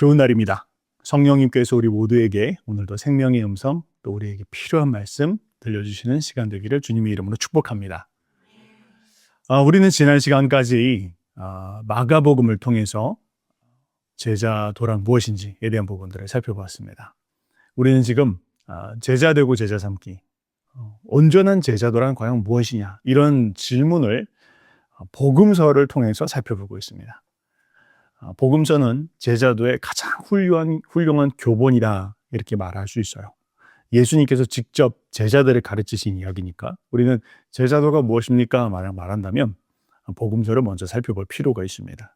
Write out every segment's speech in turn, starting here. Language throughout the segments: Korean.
좋은 날입니다. 성령님께서 우리 모두에게 오늘도 생명의 음성, 또 우리에게 필요한 말씀 들려주시는 시간 되기를 주님의 이름으로 축복합니다. 우리는 지난 시간까지 마가복음을 통해서 제자 도란 무엇인지에 대한 부분들을 살펴보았습니다. 우리는 지금 제자 되고 제자 삼기, 온전한 제자도란 과연 무엇이냐, 이런 질문을 복음서를 통해서 살펴보고 있습니다. 복음서는 제자도의 가장 훌륭한 교본이다, 이렇게 말할 수 있어요. 예수님께서 직접 제자들을 가르치신 이야기니까 우리는 제자도가 무엇입니까? 말한다면 복음서를 먼저 살펴볼 필요가 있습니다.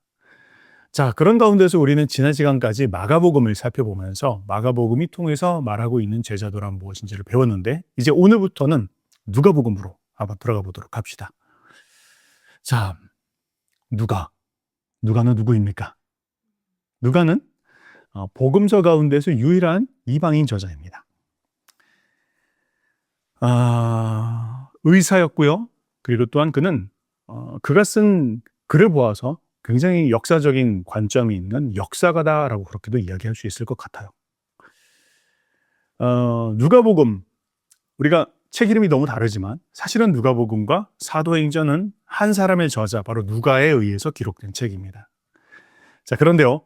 자, 그런 가운데서 우리는 지난 시간까지 마가복음을 살펴보면서 마가복음이 통해서 말하고 있는 제자도란 무엇인지를 배웠는데, 이제 오늘부터는 누가복음으로 한번 들어가 보도록 합시다. 자, 누가는 누구입니까? 누가는 복음서 가운데서 유일한 이방인 저자입니다. 의사였고요. 그리고 또한 그는 그가 쓴 글을 보아서 굉장히 역사적인 관점이 있는 역사가다라고 그렇게도 이야기할 수 있을 것 같아요. 누가복음, 우리가 책 이름이 너무 다르지만 사실은 누가복음과 사도행전은 한 사람의 저자, 바로 누가에 의해서 기록된 책입니다. 자, 그런데요,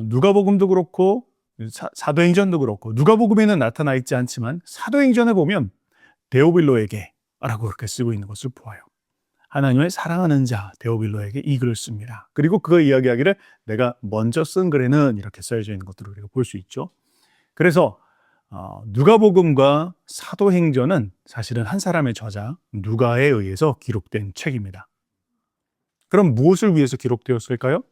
누가복음도 그렇고 사도행전도 그렇고, 누가복음에는 나타나 있지 않지만 사도행전에 보면 데오빌로에게 라고 그렇게 쓰고 있는 것을 보아요. 하나님을 사랑하는 자 데오빌로에게 이 글을 씁니다. 그리고 그거 이야기하기를 내가 먼저 쓴 글에는 이렇게 써져 있는 것들을 우리가 볼 수 있죠. 그래서 누가복음과 사도행전은 사실은 한 사람의 저자 누가에 의해서 기록된 책입니다. 그럼 무엇을 위해서 기록되었을까요?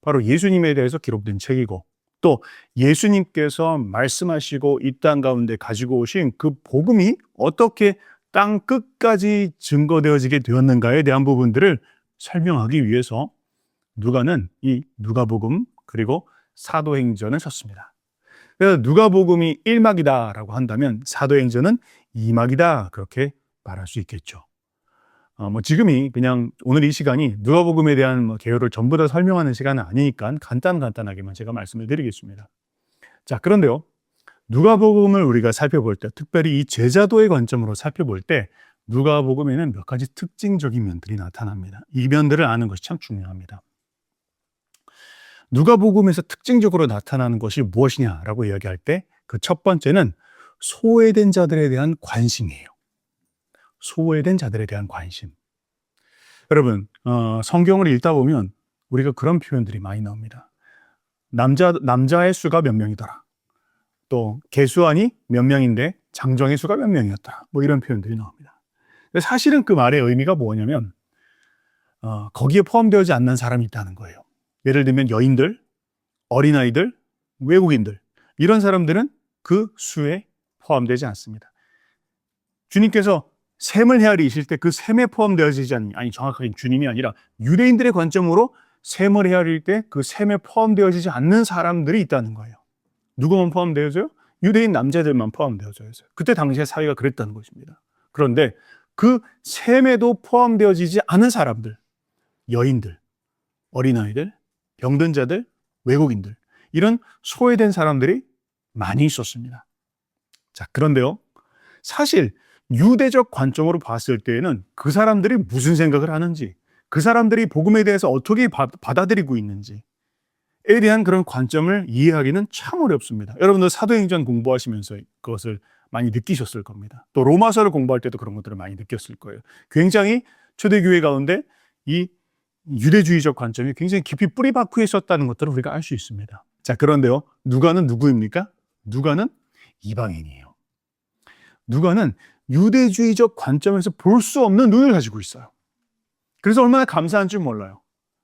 바로 예수님에 대해서 기록된 책이고, 또 예수님께서 말씀하시고 이 땅 가운데 가지고 오신 그 복음이 어떻게 땅 끝까지 증거되어지게 되었는가에 대한 부분들을 설명하기 위해서 누가는 이 누가복음 그리고 사도행전을 썼습니다. 그래서 누가복음이 1막이다라고 한다면 사도행전은 2막이다, 그렇게 말할 수 있겠죠. 지금이 그냥 오늘 이 시간이 누가복음에 대한 개요를 전부 다 설명하는 시간은 아니니까 간단하게만 제가 말씀을 드리겠습니다. 자, 그런데요, 누가복음을 우리가 살펴볼 때, 특별히 이 제자도의 관점으로 살펴볼 때 누가복음에는 몇 가지 특징적인 면들이 나타납니다. 이 면들을 아는 것이 참 중요합니다. 누가복음에서 특징적으로 나타나는 것이 무엇이냐라고 이야기할 때 그 첫 번째는 소외된 자들에 대한 관심이에요. 소외된 자들에 대한 관심. 여러분, 성경을 읽다 보면 우리가 그런 표현들이 많이 나옵니다. 남자의 수가 몇 명이더라. 또 계수안이 몇 명인데 장정의 수가 몇 명이었더라. 이런 표현들이 나옵니다. 근데 사실은 그 말의 의미가 뭐냐면 거기에 포함되지 않는 사람이 있다는 거예요. 예를 들면 여인들, 어린아이들, 외국인들, 이런 사람들은 그 수에 포함되지 않습니다. 주님께서 셈을 헤아리실 때 그 셈에 포함되어지지 않는, 정확하게 주님이 아니라 유대인들의 관점으로 셈을 헤아릴 때 그 셈에 포함되어지지 않는 사람들이 있다는 거예요. 누구만 포함되어져요? 유대인 남자들만 포함되어져 있어요. 그때 당시의 사회가 그랬다는 것입니다. 그런데 그 셈에도 포함되어지지 않은 사람들, 여인들, 어린아이들, 병든 자들, 외국인들, 이런 소외된 사람들이 많이 있었습니다. 자, 그런데요, 사실 유대적 관점으로 봤을 때에는 그 사람들이 무슨 생각을 하는지, 그 사람들이 복음에 대해서 어떻게 받아들이고 있는지에 대한 그런 관점을 이해하기는 참 어렵습니다. 여러분들 사도행전 공부하시면서 그것을 많이 느끼셨을 겁니다. 또 로마서를 공부할 때도 그런 것들을 많이 느꼈을 거예요. 굉장히 초대교회 가운데 이 유대주의적 관점이 굉장히 깊이 뿌리 박혀 있었다는 것들을 우리가 알 수 있습니다. 자, 그런데요, 누가는 누구입니까? 누가는 이방인이에요. 누가는 유대주의적 관점에서 볼 수 없는 눈을 가지고 있어요. 그래서 얼마나 감사한 줄 몰라요.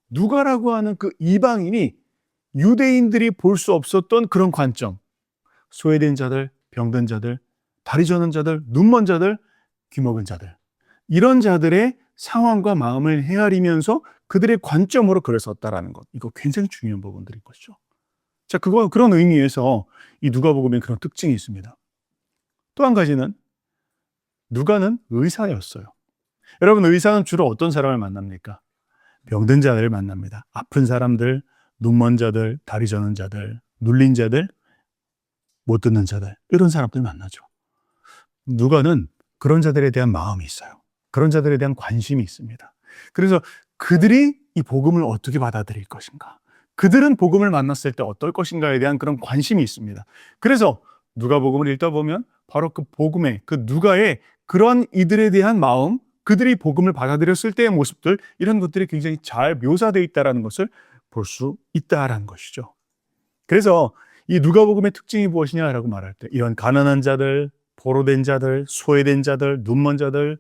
누가라고 하는 그 이방인이 유대인들이 볼 수 없었던 그런 관점, 소외된 자들, 병든 자들, 다리 저는 자들, 눈먼 자들, 귀먹은 자들, 이런 자들의 상황과 마음을 헤아리면서 그들의 관점으로 글을 썼다라는 것, 이거 굉장히 중요한 부분들인 것이죠. 자, 그런 의미에서 이 누가복음에 그런 특징이 있습니다. 또 한 가지는 누가는 의사였어요. 여러분, 의사는 주로 어떤 사람을 만납니까? 병든 자들을 만납니다. 아픈 사람들, 눈먼 자들, 다리 저는 자들, 눌린 자들, 못 듣는 자들, 이런 사람들 만나죠. 누가는 그런 자들에 대한 마음이 있어요. 그런 자들에 대한 관심이 있습니다. 그래서 그들이 이 복음을 어떻게 받아들일 것인가, 그들은 복음을 만났을 때 어떨 것인가에 대한 그런 관심이 있습니다. 그래서 누가복음을 읽다 보면 바로 그 복음의, 그 누가의 그런 이들에 대한 마음, 그들이 복음을 받아들였을 때의 모습들, 이런 것들이 굉장히 잘 묘사되어 있다는 것을 볼 수 있다라는 것이죠. 그래서 이 누가복음의 특징이 무엇이냐라고 말할 때, 이런 가난한 자들, 포로된 자들, 소외된 자들, 눈먼 자들,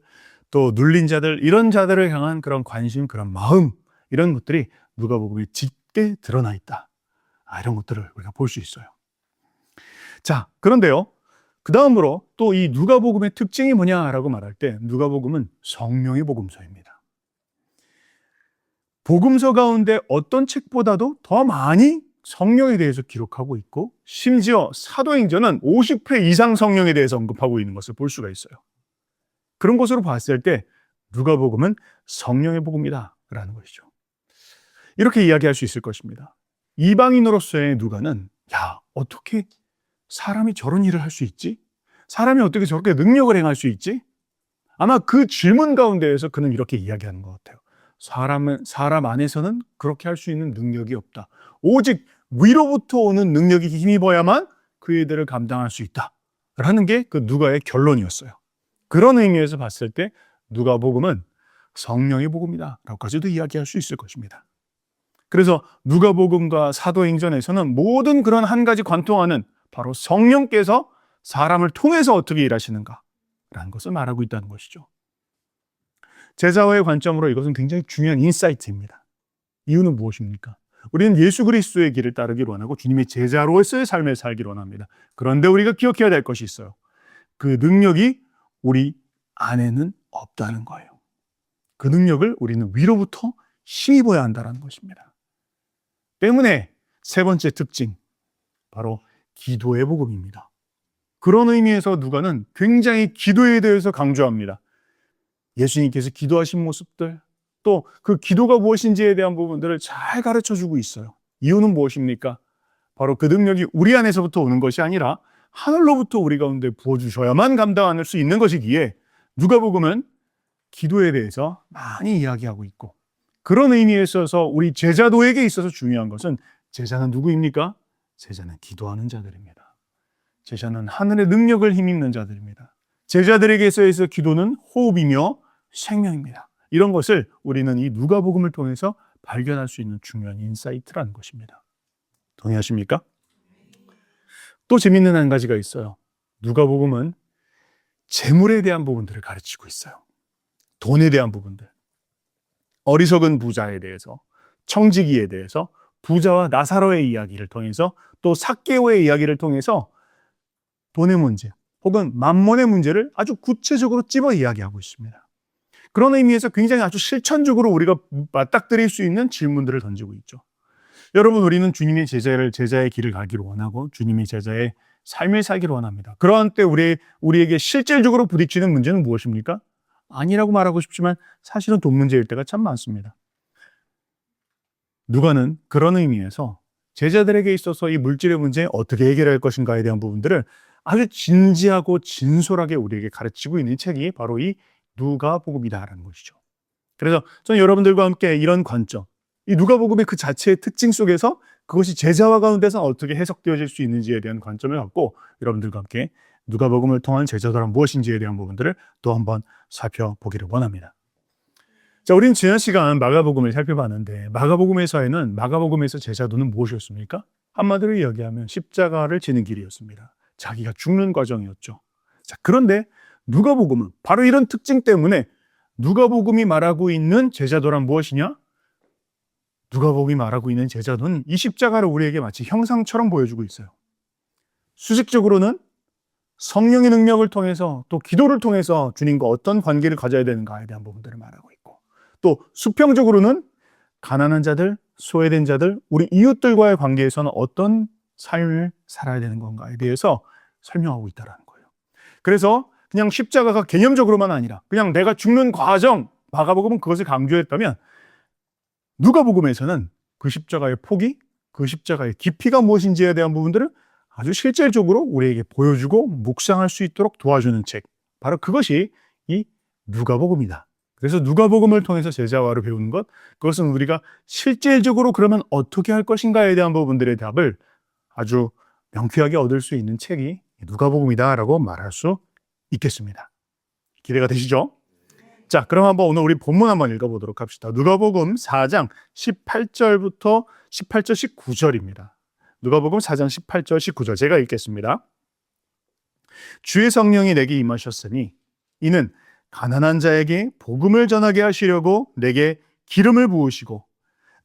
또 눌린 자들, 이런 자들을 향한 그런 관심, 그런 마음, 이런 것들이 누가복음에 짙게 드러나 있다. 이런 것들을 우리가 볼 수 있어요. 자, 그런데요, 그 다음으로 또 이 누가복음의 특징이 뭐냐라고 말할 때, 누가복음은 성령의 복음서입니다. 복음서 가운데 어떤 책보다도 더 많이 성령에 대해서 기록하고 있고, 심지어 사도행전은 50회 이상 성령에 대해서 언급하고 있는 것을 볼 수가 있어요. 그런 것으로 봤을 때 누가복음은 성령의 복음이다 라는 것이죠. 이렇게 이야기할 수 있을 것입니다. 이방인으로서의 누가는, 야, 어떻게 사람이 저런 일을 할 수 있지? 사람이 어떻게 저렇게 능력을 행할 수 있지? 아마 그 질문 가운데에서 그는 이렇게 이야기하는 것 같아요. 사람 안에서는 그렇게 할 수 있는 능력이 없다. 오직 위로부터 오는 능력이 힘입어야만 그 일들을 감당할 수 있다 라는 게 그 누가의 결론이었어요. 그런 의미에서 봤을 때 누가복음은 성령의 복음이다 라고까지도 이야기할 수 있을 것입니다. 그래서 누가복음과 사도행전에서는 모든 그런 한 가지 관통하는 바로 성령께서 사람을 통해서 어떻게 일하시는가 라는 것을 말하고 있다는 것이죠. 제자와의 관점으로 이것은 굉장히 중요한 인사이트입니다. 이유는 무엇입니까? 우리는 예수 그리스도의 길을 따르기를 원하고 주님의 제자로서의 삶을 살기를 원합니다. 그런데 우리가 기억해야 될 것이 있어요. 그 능력이 우리 안에는 없다는 거예요. 그 능력을 우리는 위로부터 힘입어야 한다는 것입니다. 때문에 세 번째 특징, 바로 기도의 복음입니다. 그런 의미에서 누가는 굉장히 기도에 대해서 강조합니다. 예수님께서 기도하신 모습들, 또 그 기도가 무엇인지에 대한 부분들을 잘 가르쳐주고 있어요. 이유는 무엇입니까? 바로 그 능력이 우리 안에서부터 오는 것이 아니라 하늘로부터 우리 가운데 부어주셔야만 감당할 수 있는 것이기에 누가복음은 기도에 대해서 많이 이야기하고 있고, 그런 의미에 있어서 우리 제자도에게 있어서 중요한 것은, 제자는 누구입니까? 제자는 기도하는 자들입니다. 제자는 하늘의 능력을 힘입는 자들입니다. 제자들에게 있어서 기도는 호흡이며 생명입니다. 이런 것을 우리는 이 누가복음을 통해서 발견할 수 있는 중요한 인사이트라는 것입니다. 동의하십니까? 또 재밌는 한 가지가 있어요. 누가복음은 재물에 대한 부분들을 가르치고 있어요. 돈에 대한 부분들. 어리석은 부자에 대해서, 청지기에 대해서, 부자와 나사로의 이야기를 통해서, 또 삭개오의 이야기를 통해서 돈의 문제 혹은 만몬의 문제를 아주 구체적으로 찝어 이야기하고 있습니다. 그런 의미에서 굉장히 아주 실천적으로 우리가 맞닥뜨릴 수 있는 질문들을 던지고 있죠. 여러분, 우리는 주님의 제자의 길을 가기를 원하고 주님의 제자의 삶을 살기를 원합니다. 그러한 때 우리에게 실질적으로 부딪히는 문제는 무엇입니까? 아니라고 말하고 싶지만 사실은 돈 문제일 때가 참 많습니다. 누가는 그런 의미에서 제자들에게 있어서 이 물질의 문제 어떻게 해결할 것인가에 대한 부분들을 아주 진지하고 진솔하게 우리에게 가르치고 있는 책이 바로 이 누가복음이다라는 것이죠. 그래서 저는 여러분들과 함께 이런 관점, 이 누가복음의 그 자체의 특징 속에서 그것이 제자화 가운데서 어떻게 해석되어질 수 있는지에 대한 관점을 갖고 여러분들과 함께 누가복음을 통한 제자도란 무엇인지에 대한 부분들을 또 한번 살펴보기를 원합니다. 자, 우리는 지난 시간 마가복음을 살펴봤는데, 마가복음에서 제자도는 무엇이었습니까? 한마디로 이야기하면 십자가를 지는 길이었습니다. 자기가 죽는 과정이었죠. 자, 그런데 누가복음은 바로 이런 특징 때문에 누가복음이 말하고 있는 제자도란 무엇이냐? 누가복음이 말하고 있는 제자도는 이 십자가를 우리에게 마치 형상처럼 보여주고 있어요. 수직적으로는 성령의 능력을 통해서, 또 기도를 통해서 주님과 어떤 관계를 가져야 되는가에 대한 부분들을 말하고 있고, 또 수평적으로는 가난한 자들, 소외된 자들, 우리 이웃들과의 관계에서는 어떤 삶을 살아야 되는 건가에 대해서 설명하고 있다는 거예요. 그래서 그냥 십자가가 개념적으로만 아니라 그냥 내가 죽는 과정, 마가복음은 그것을 강조했다면 누가복음에서는 그 십자가의 폭이 그 십자가의 깊이가 무엇인지에 대한 부분들을 아주 실질적으로 우리에게 보여주고 묵상할 수 있도록 도와주는 책. 바로 그것이 이 누가복음이다. 그래서 누가복음을 통해서 제자화를 배우는 것, 그것은 우리가 실질적으로 그러면 어떻게 할 것인가에 대한 부분들의 답을 아주 명쾌하게 얻을 수 있는 책이 누가복음이다라고 말할 수 있겠습니다. 기대가 되시죠? 자, 그럼 한번 오늘 우리 본문 한번 읽어보도록 합시다. 누가복음 4장 18절부터 18절 19절입니다. 누가복음 4장 18절 19절 제가 읽겠습니다. 주의 성령이 내게 임하셨으니 이는 가난한 자에게 복음을 전하게 하시려고 내게 기름을 부으시고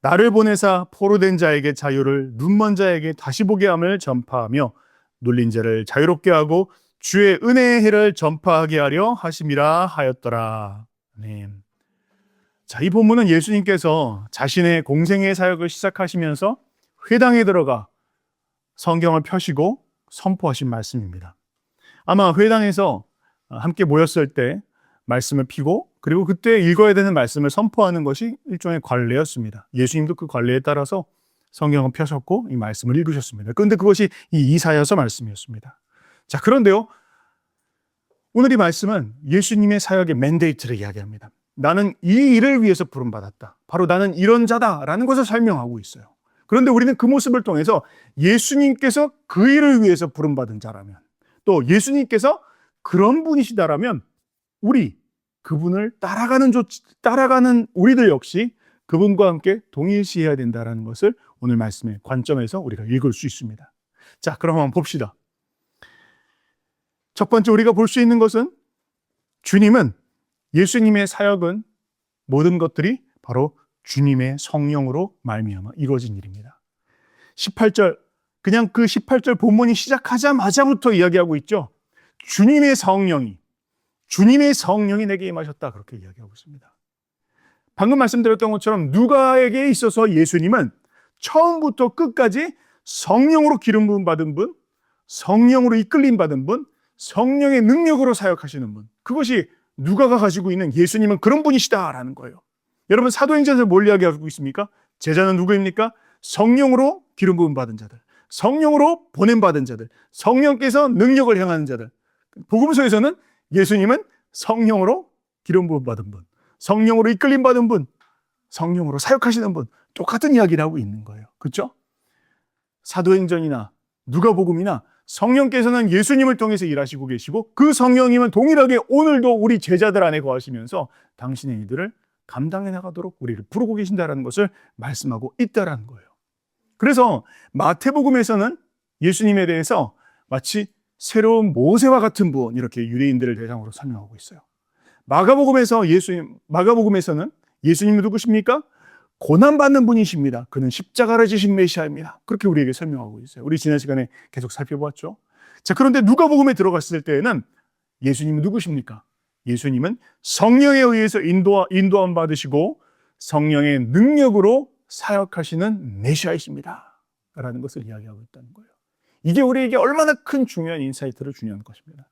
나를 보내사 포로된 자에게 자유를 눈먼 자에게 다시 보게 함을 전파하며 눌린 자를 자유롭게 하고 주의 은혜의 해를 전파하게 하려 하심이라 하였더라. 네. 자, 이 본문은 예수님께서 자신의 공생의 사역을 시작하시면서 회당에 들어가 성경을 펴시고 선포하신 말씀입니다. 아마 회당에서 함께 모였을 때 말씀을 피고 그리고 그때 읽어야 되는 말씀을 선포하는 것이 일종의 관례였습니다. 예수님도 그 관례에 따라서 성경을 펴셨고 이 말씀을 읽으셨습니다. 그런데 그것이 이 이사야서 말씀이었습니다. 자, 그런데요, 오늘 이 말씀은 예수님의 사역의 맨데이트를 이야기합니다. 나는 이 일을 위해서 부름받았다. 바로 나는 이런 자다라는 것을 설명하고 있어요. 그런데 우리는 그 모습을 통해서 예수님께서 그 일을 위해서 부름받은 자라면, 또 예수님께서 그런 분이시다라면 우리 그분을 따라가는 우리들 역시 그분과 함께 동일시해야 된다는 것을 오늘 말씀의 관점에서 우리가 읽을 수 있습니다. 자, 그럼 한번 봅시다. 첫 번째 우리가 볼 수 있는 것은 주님은, 예수님의 사역은 모든 것들이 바로 주님의 성령으로 말미암아 이루어진 일입니다. 18절, 그냥 그 18절 본문이 시작하자마자부터 이야기하고 있죠. 주님의 성령이 내게 임하셨다, 그렇게 이야기하고 있습니다. 방금 말씀드렸던 것처럼 누가에게 있어서 예수님은 처음부터 끝까지 성령으로 기름 부음 받은 분, 성령으로 이끌림 받은 분, 성령의 능력으로 사역하시는 분, 그것이 누가가 가지고 있는 예수님은 그런 분이시다라는 거예요. 여러분, 사도행전에서 뭘 이야기하고 있습니까? 제자는 누구입니까? 성령으로 기름 부음 받은 자들, 성령으로 보냄 받은 자들, 성령께서 능력을 행하는 자들. 복음서에서는 예수님은 성령으로 기름 부음 받은 분, 성령으로 이끌림 받은 분, 성령으로 사역하시는 분, 똑같은 이야기를 하고 있는 거예요. 그렇죠? 사도행전이나 누가복음이나 성령께서는 예수님을 통해서 일하시고 계시고 그 성령님은 동일하게 오늘도 우리 제자들 안에 거하시면서 당신의 일들을 감당해 나가도록 우리를 부르고 계신다는 것을 말씀하고 있다는 거예요. 그래서 마태복음에서는 예수님에 대해서 마치 새로운 모세와 같은 분, 이렇게 유대인들을 대상으로 설명하고 있어요. 마가복음에서는 예수님이 누구십니까? 고난받는 분이십니다. 그는 십자가를 지신 메시아입니다. 그렇게 우리에게 설명하고 있어요. 우리 지난 시간에 계속 살펴보았죠. 자, 그런데 누가복음에 들어갔을 때에는 예수님은 누구십니까? 예수님은 성령에 의해서 인도함 받으시고 성령의 능력으로 사역하시는 메시아이십니다 라는 것을 이야기하고 있다는 거예요. 이게 우리에게 얼마나 큰 중요한 인사이트를 주냐는 것입니다.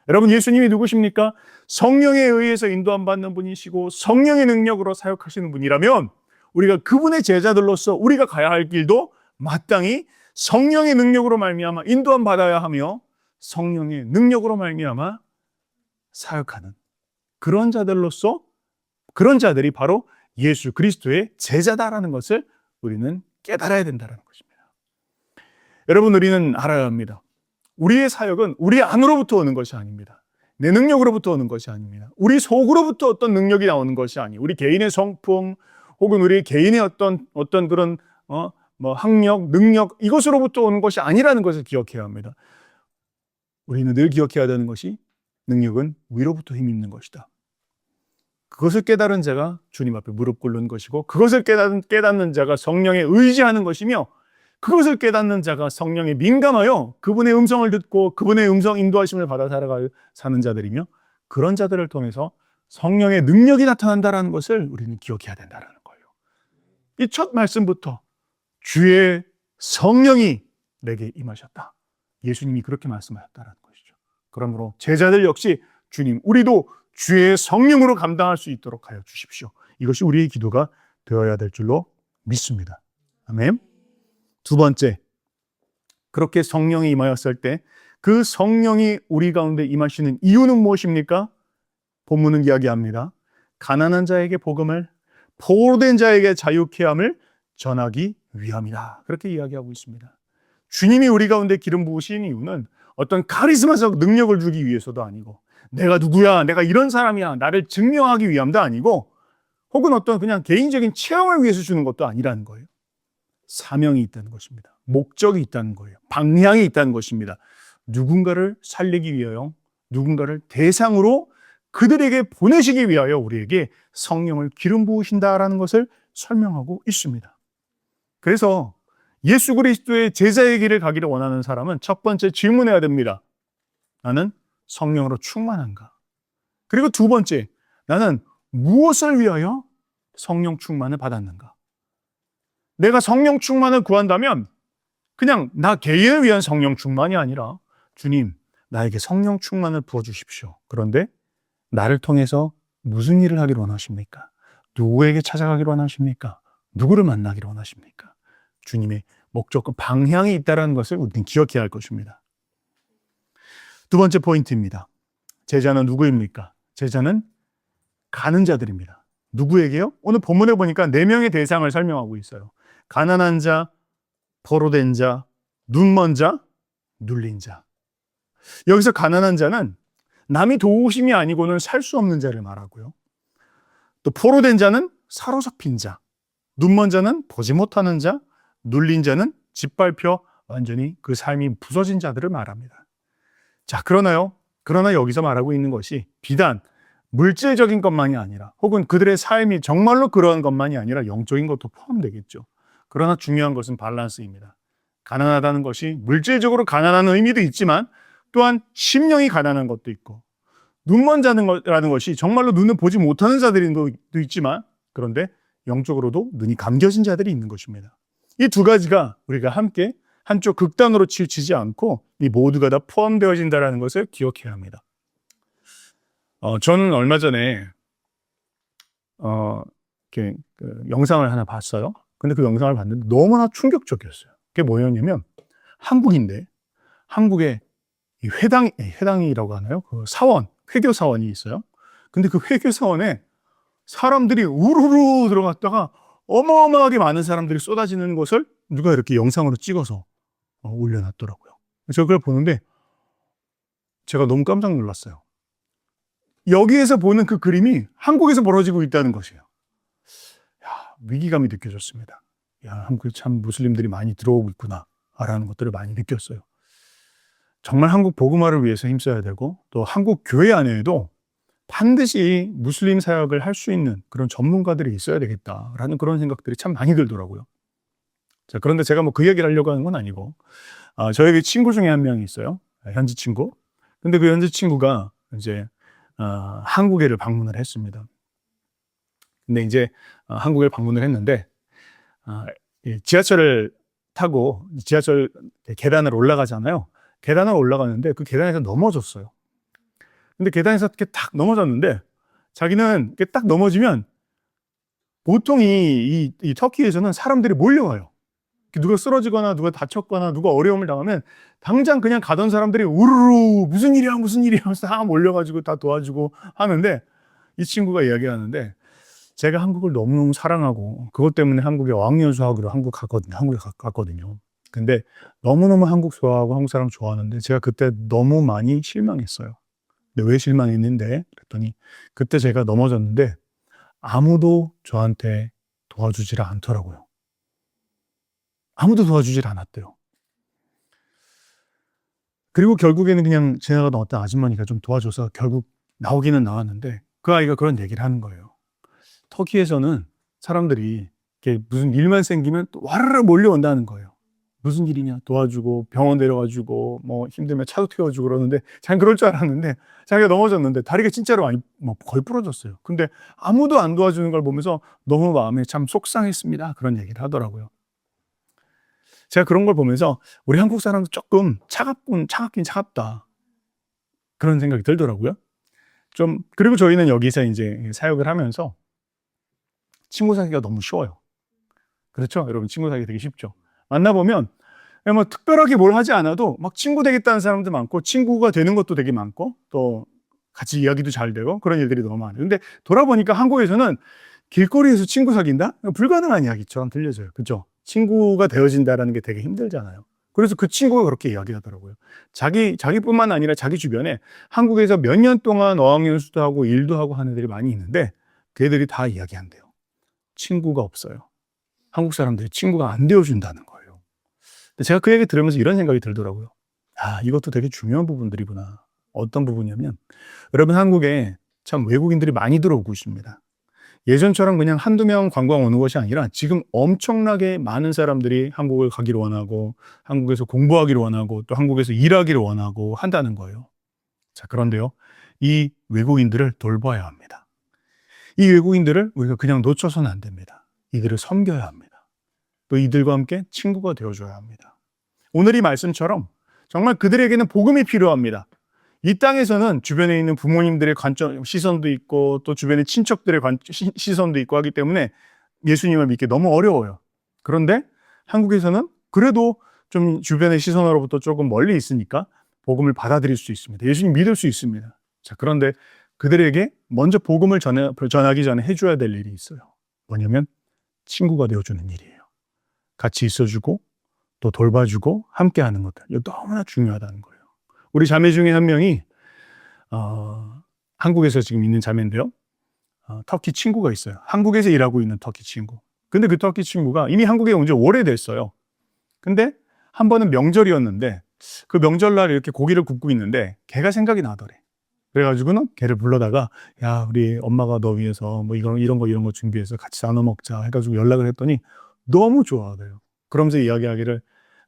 여러분, 예수님이 누구십니까? 성령에 의해서 인도함 받는 분이시고 성령의 능력으로 사역하시는 분이라면 우리가 그분의 제자들로서 우리가 가야 할 길도 마땅히 성령의 능력으로 말미암아 인도함 받아야 하며 성령의 능력으로 말미암아 사역하는 그런 자들로서, 그런 자들이 바로 예수 그리스도의 제자다라는 것을 우리는 깨달아야 된다는 것입니다. 여러분, 우리는 알아야 합니다. 우리의 사역은 우리 안으로부터 오는 것이 아닙니다. 내 능력으로부터 오는 것이 아닙니다. 우리 속으로부터 어떤 능력이 나오는 것이 아니에요. 우리 개인의 성품 혹은 우리 개인의 어떤 그런 학력, 능력, 이것으로부터 오는 것이 아니라는 것을 기억해야 합니다. 우리는 늘 기억해야 되는 것이 능력은 위로부터 힘이 있는 것이다. 그것을 깨달은 자가 주님 앞에 무릎 꿇는 것이고 그것을 깨닫는 자가 성령에 의지하는 것이며 그것을 깨닫는 자가 성령에 민감하여 그분의 음성을 듣고 그분의 음성 인도하심을 받아 사는 자들이며 그런 자들을 통해서 성령의 능력이 나타난다는 것을 우리는 기억해야 된다는 거예요. 이 첫 말씀부터 주의 성령이 내게 임하셨다. 예수님이 그렇게 말씀하셨다는 것이죠. 그러므로 제자들 역시 주님, 우리도 주의 성령으로 감당할 수 있도록 하여 주십시오. 이것이 우리의 기도가 되어야 될 줄로 믿습니다. 아멘. 두 번째, 그렇게 성령이 임하였을 때 그 성령이 우리 가운데 임하시는 이유는 무엇입니까? 본문은 이야기합니다. 가난한 자에게 복음을, 포로된 자에게 자유케 함을 전하기 위함이다. 그렇게 이야기하고 있습니다. 주님이 우리 가운데 기름 부으신 이유는 어떤 카리스마적 능력을 주기 위해서도 아니고, 내가 누구야, 내가 이런 사람이야, 나를 증명하기 위함도 아니고, 혹은 어떤 그냥 개인적인 체험을 위해서 주는 것도 아니라는 거예요. 사명이 있다는 것입니다. 목적이 있다는 거예요. 방향이 있다는 것입니다. 누군가를 살리기 위하여, 누군가를 대상으로 그들에게 보내시기 위하여 우리에게 성령을 기름 부으신다라는 것을 설명하고 있습니다. 그래서 예수 그리스도의 제자의 길을 가기를 원하는 사람은 첫 번째 질문해야 됩니다. 나는 성령으로 충만한가? 그리고 두 번째, 나는 무엇을 위하여 성령 충만을 받았는가? 내가 성령 충만을 구한다면 그냥 나 개인을 위한 성령 충만이 아니라, 주님, 나에게 성령 충만을 부어주십시오. 그런데 나를 통해서 무슨 일을 하기를 원하십니까? 누구에게 찾아가기를 원하십니까? 누구를 만나기를 원하십니까? 주님의 목적과 방향이 있다는 것을 우리는 기억해야 할 것입니다. 두 번째 포인트입니다. 제자는 누구입니까? 제자는 가는 자들입니다. 누구에게요? 오늘 본문에 보니까 4명의 대상을 설명하고 있어요. 가난한 자, 포로된 자, 눈먼 자, 눌린 자. 여기서 가난한 자는 남이 도우심이 아니고는 살 수 없는 자를 말하고요. 또 포로된 자는 사로잡힌 자, 눈먼 자는 보지 못하는 자, 눌린 자는 짓밟혀 완전히 그 삶이 부서진 자들을 말합니다. 자, 그러나 여기서 말하고 있는 것이 비단 물질적인 것만이 아니라, 혹은 그들의 삶이 정말로 그러한 것만이 아니라 영적인 것도 포함되겠죠. 그러나 중요한 것은 밸런스입니다. 가난하다는 것이 물질적으로 가난한 의미도 있지만 또한 심령이 가난한 것도 있고, 눈먼 자라는 것이 정말로 눈을 보지 못하는 자들도 있지만, 그런데 영적으로도 눈이 감겨진 자들이 있는 것입니다. 이 두 가지가 우리가 함께 한쪽 극단으로 치우치지 않고 이 모두가 다 포함되어진다는 것을 기억해야 합니다. 저는 얼마 전에 이렇게 영상을 하나 봤어요. 근데 그 영상을 봤는데 너무나 충격적이었어요. 그게 뭐였냐면, 한국인데 한국에 이 회당이라고 하나요? 그 사원, 회교 사원이 있어요. 근데 그 회교 사원에 사람들이 우르르 들어갔다가 어마어마하게 많은 사람들이 쏟아지는 것을 누가 이렇게 영상으로 찍어서 올려놨더라고요. 제가 그걸 보는데 제가 너무 깜짝 놀랐어요. 여기에서 보는 그 그림이 한국에서 벌어지고 있다는 것이에요. 위기감이 느껴졌습니다. 한국에 참 무슬림들이 많이 들어오고 있구나 라는 것들을 많이 느꼈어요. 정말 한국 복음화를 위해서 힘써야 되고, 또 한국 교회 안에도 반드시 무슬림 사역을 할 수 있는 그런 전문가들이 있어야 되겠다라는 그런 생각들이 참 많이 들더라고요. 자, 그런데 제가 그 얘기를 하려고 하는 건 아니고, 저에게 친구 중에 한 명이 있어요. 현지 친구. 근데 그 현지 친구가 이제 한국에를 방문을 했습니다. 근데 이제 한국에 방문을 했는데 지하철을 타고 지하철 계단을 올라가잖아요. 계단을 올라가는데 그 계단에서 넘어졌어요. 근데 계단에서 이렇게 딱 넘어졌는데, 자기는 이렇게 딱 넘어지면 보통 이 터키에서는 사람들이 몰려와요. 누가 쓰러지거나 누가 다쳤거나 누가 어려움을 당하면 당장 그냥 가던 사람들이 우르르 무슨 일이야 하면서 다 몰려가지고 다 도와주고 하는데, 이 친구가 이야기하는데, 제가 한국을 너무너무 사랑하고 그것 때문에 한국에 어학연수하기로 한국에 갔거든요. 근데 너무너무 한국 좋아하고 한국 사람 좋아하는데 제가 그때 너무 많이 실망했어요. 근데 왜 실망했는데? 그랬더니 그때 제가 넘어졌는데 아무도 저한테 도와주질 않더라고요. 아무도 도와주질 않았대요. 그리고 결국에는 그냥 지나가던 어떤 아주머니가 좀 도와줘서 결국 나오기는 나왔는데, 그 아이가 그런 얘기를 하는 거예요. 터키에서는 사람들이 이렇게 무슨 일만 생기면 또 와르르 몰려온다는 거예요. 무슨 일이냐 도와주고 병원 데려가주고 뭐 힘들면 차도 태워주고 그러는데, 자기는 그럴 줄 알았는데 자기가 넘어졌는데 다리가 진짜로 많이 거의 부러졌어요. 근데 아무도 안 도와주는 걸 보면서 너무 마음에 참 속상했습니다. 그런 얘기를 하더라고요. 제가 그런 걸 보면서 우리 한국 사람도 조금 차갑긴 차갑다, 그런 생각이 들더라고요. 그리고 저희는 여기서 이제 사역을 하면서 친구 사귀기가 너무 쉬워요. 그렇죠? 여러분, 친구 사귀기 되게 쉽죠? 만나보면 뭐 특별하게 뭘 하지 않아도 막 친구 되겠다는 사람도 많고 친구가 되는 것도 되게 많고 또 같이 이야기도 잘 되고 그런 일들이 너무 많아요. 근데 돌아보니까 한국에서는 길거리에서 친구 사귄다? 불가능한 이야기처럼 들려져요. 그죠? 친구가 되어진다라는 게 되게 힘들잖아요. 그래서 그 친구가 그렇게 이야기하더라고요. 자기뿐만 아니라 자기 주변에 한국에서 몇 년 동안 어학연수도 하고 일도 하고 하는 애들이 많이 있는데 걔들이 다 이야기한대요. 친구가 없어요. 한국 사람들이 친구가 안 되어준다는 거예요. 근데 제가 그 얘기 들으면서 이런 생각이 들더라고요. 아, 이것도 되게 중요한 부분들이구나. 어떤 부분이냐면 여러분 한국에 참 외국인들이 많이 들어오고 있습니다. 예전처럼 그냥 한두 명 관광 오는 것이 아니라 지금 엄청나게 많은 사람들이 한국을 가기를 원하고 한국에서 공부하기를 원하고 또 한국에서 일하기를 원하고 한다는 거예요. 자, 그런데요. 이 외국인들을 돌봐야 합니다. 이 외국인들을 우리가 그냥 놓쳐서는 안 됩니다. 이들을 섬겨야 합니다. 또 이들과 함께 친구가 되어줘야 합니다. 오늘 이 말씀처럼 정말 그들에게는 복음이 필요합니다. 이 땅에서는 주변에 있는 부모님들의 시선도 있고 또 주변의 친척들의 시선도 있고 하기 때문에 예수님을 믿기 너무 어려워요. 그런데 한국에서는 그래도 좀 주변의 시선으로부터 조금 멀리 있으니까 복음을 받아들일 수 있습니다. 예수님 믿을 수 있습니다. 자, 그런데 그들에게 먼저 복음을 전하기 전에 해줘야 될 일이 있어요. 뭐냐면 친구가 되어주는 일이에요. 같이 있어주고 또 돌봐주고 함께하는 것들. 이거 너무나 중요하다는 거예요. 우리 자매 중에 한 명이 한국에서 지금 있는 자매인데요. 터키 친구가 있어요. 한국에서 일하고 있는 터키 친구. 근데 그 터키 친구가 이미 한국에 온 지 오래됐어요. 근데 한 번은 명절이었는데 그 명절날 이렇게 고기를 굽고 있는데 걔가 생각이 나더래. 그래가지고는 걔를 불러다가 야, 우리 엄마가 너 위해서 뭐 이런 거 준비해서 같이 나눠 먹자 해가지고 연락을 했더니 너무 좋아하대요. 그러면서 이야기하기를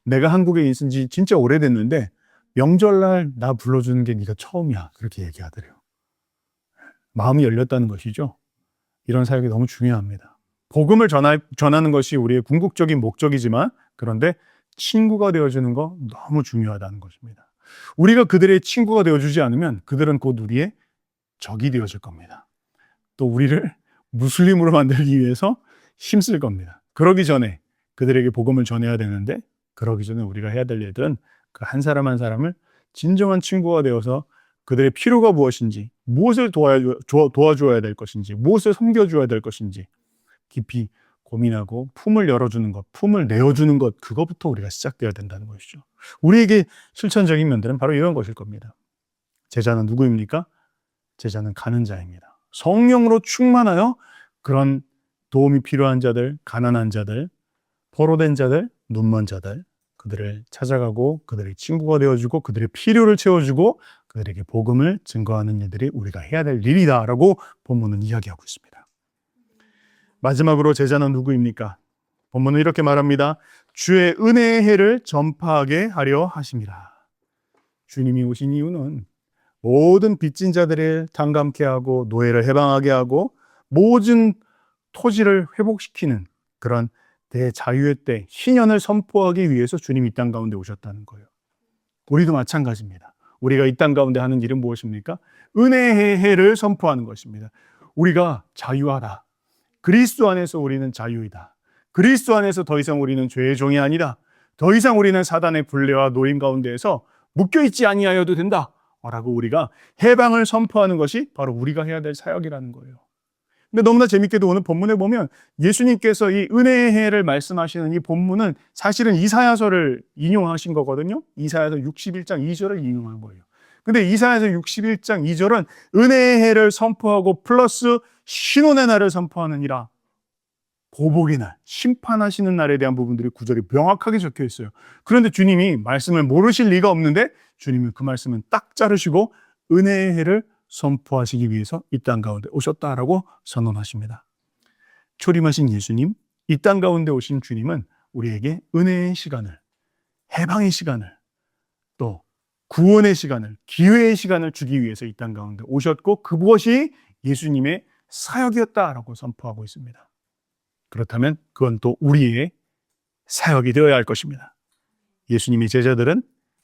내가 한국에 있은 지 진짜 오래됐는데 명절날 나 불러주는 게 네가 처음이야. 그렇게 얘기하더래요. 마음이 열렸다는 것이죠. 이런 사역이 너무 중요합니다. 복음을 전하는 것이 우리의 궁극적인 목적이지만 그런데 친구가 되어주는 거 너무 중요하다는 것입니다. 우리가 그들의 친구가 되어주지 않으면 그들은 곧 우리의 적이 되어질 겁니다. 또 우리를 무슬림으로 만들기 위해서 힘쓸 겁니다. 그러기 전에 그들에게 복음을 전해야 되는데 그러기 전에 우리가 해야 될 일들은 그 한 사람 한 사람을 진정한 친구가 되어서 그들의 필요가 무엇인지, 무엇을 도와줘야 될 것인지, 무엇을 섬겨줘야 될 것인지 깊이 고민하고 품을 열어주는 것, 품을 내어주는 것, 그것부터 우리가 시작되어야 된다는 것이죠. 우리에게 실천적인 면들은 바로 이런 것일 겁니다. 제자는 누구입니까? 제자는 가는 자입니다. 성령으로 충만하여 그런 도움이 필요한 자들, 가난한 자들, 포로된 자들, 눈먼 자들, 그들을 찾아가고 그들의 친구가 되어주고 그들의 필요를 채워주고 그들에게 복음을 증거하는 일들이 우리가 해야 될 일이다라고 본문은 이야기하고 있습니다. 마지막으로 제자는 누구입니까? 본문은 이렇게 말합니다. 주의 은혜의 해를 전파하게 하려 하심이라. 주님이 오신 이유는 모든 빚진 자들을 탕감케 하고 노예를 해방하게 하고 모든 토지를 회복시키는 그런 대자유의 때 희년을 선포하기 위해서 주님이 이 땅 가운데 오셨다는 거예요. 우리도 마찬가지입니다. 우리가 이 땅 가운데 하는 일은 무엇입니까? 은혜의 해를 선포하는 것입니다. 우리가 자유하다. 그리스도 안에서 우리는 자유이다. 그리스도 안에서 더 이상 우리는 죄의 종이 아니다. 더 이상 우리는 사단의 불례와 노임 가운데에서 묶여있지 아니하여도 된다. 라고 우리가 해방을 선포하는 것이 바로 우리가 해야 될 사역이라는 거예요. 근데 너무나 재밌게도 오늘 본문에 보면 예수님께서 이 은혜의 해를 말씀하시는 이 본문은 사실은 이사야서를 인용하신 거거든요. 이사야서 61장 2절을 인용한 거예요. 근데 이사야서 61장 2절은 은혜의 해를 선포하고 플러스 신혼의 날을 선포하느니라. 보복의 날, 심판하시는 날에 대한 부분들이 구절이 명확하게 적혀 있어요. 그런데 주님이 말씀을 모르실 리가 없는데 주님은 그 말씀은 딱 자르시고 은혜의 해를 선포하시기 위해서 이 땅 가운데 오셨다라고 선언하십니다. 초림하신 예수님, 이 땅 가운데 오신 주님은 우리에게 은혜의 시간을, 해방의 시간을, 또 구원의 시간을, 기회의 시간을 주기 위해서 이 땅 가운데 오셨고 그것이 예수님의 사역이었다라고 선포하고 있습니다. 그렇다면 그건 또 우리의 사역이 되어야 할 것입니다. 예수님의 제자들은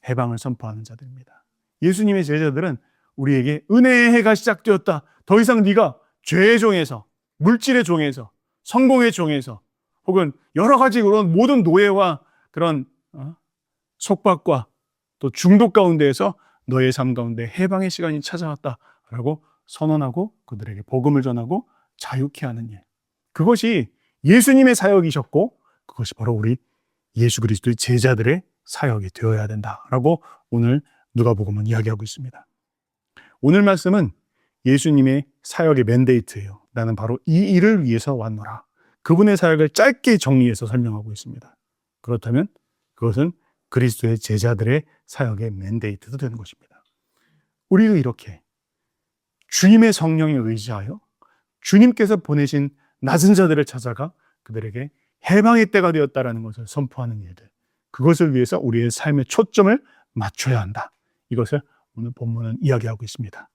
해방을 선포하는 자들입니다. 예수님의 제자들은 우리에게 은혜의 해가 시작되었다. 더 이상 네가 죄의 종에서, 물질의 종에서, 성공의 종에서 혹은 여러 가지 그런 모든 노예와 그런 속박과 또 중독 가운데에서 너의 삶 가운데 해방의 시간이 찾아왔다라고 선언하고 그들에게 복음을 전하고 자유케 하는 일. 그것이 예수님의 사역이셨고 그것이 바로 우리 예수 그리스도의 제자들의 사역이 되어야 된다라고 오늘 누가복음은 이야기하고 있습니다. 오늘 말씀은 예수님의 사역의 맨데이트예요. 나는 바로 이 일을 위해서 왔노라. 그분의 사역을 짧게 정리해서 설명하고 있습니다. 그렇다면 그것은 그리스도의 제자들의 사역의 맨데이트도 되는 것입니다. 우리도 이렇게 주님의 성령에 의지하여 주님께서 보내신 낮은 자들을 찾아가 그들에게 해방의 때가 되었다라는 것을 선포하는 일들, 그것을 위해서 우리의 삶의 초점을 맞춰야 한다. 이것을 오늘 본문은 이야기하고 있습니다.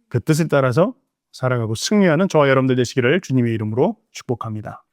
그 뜻을 따라서 살아가고 승리하는 저와 여러분들 되시기를 주님의 이름으로 축복합니다.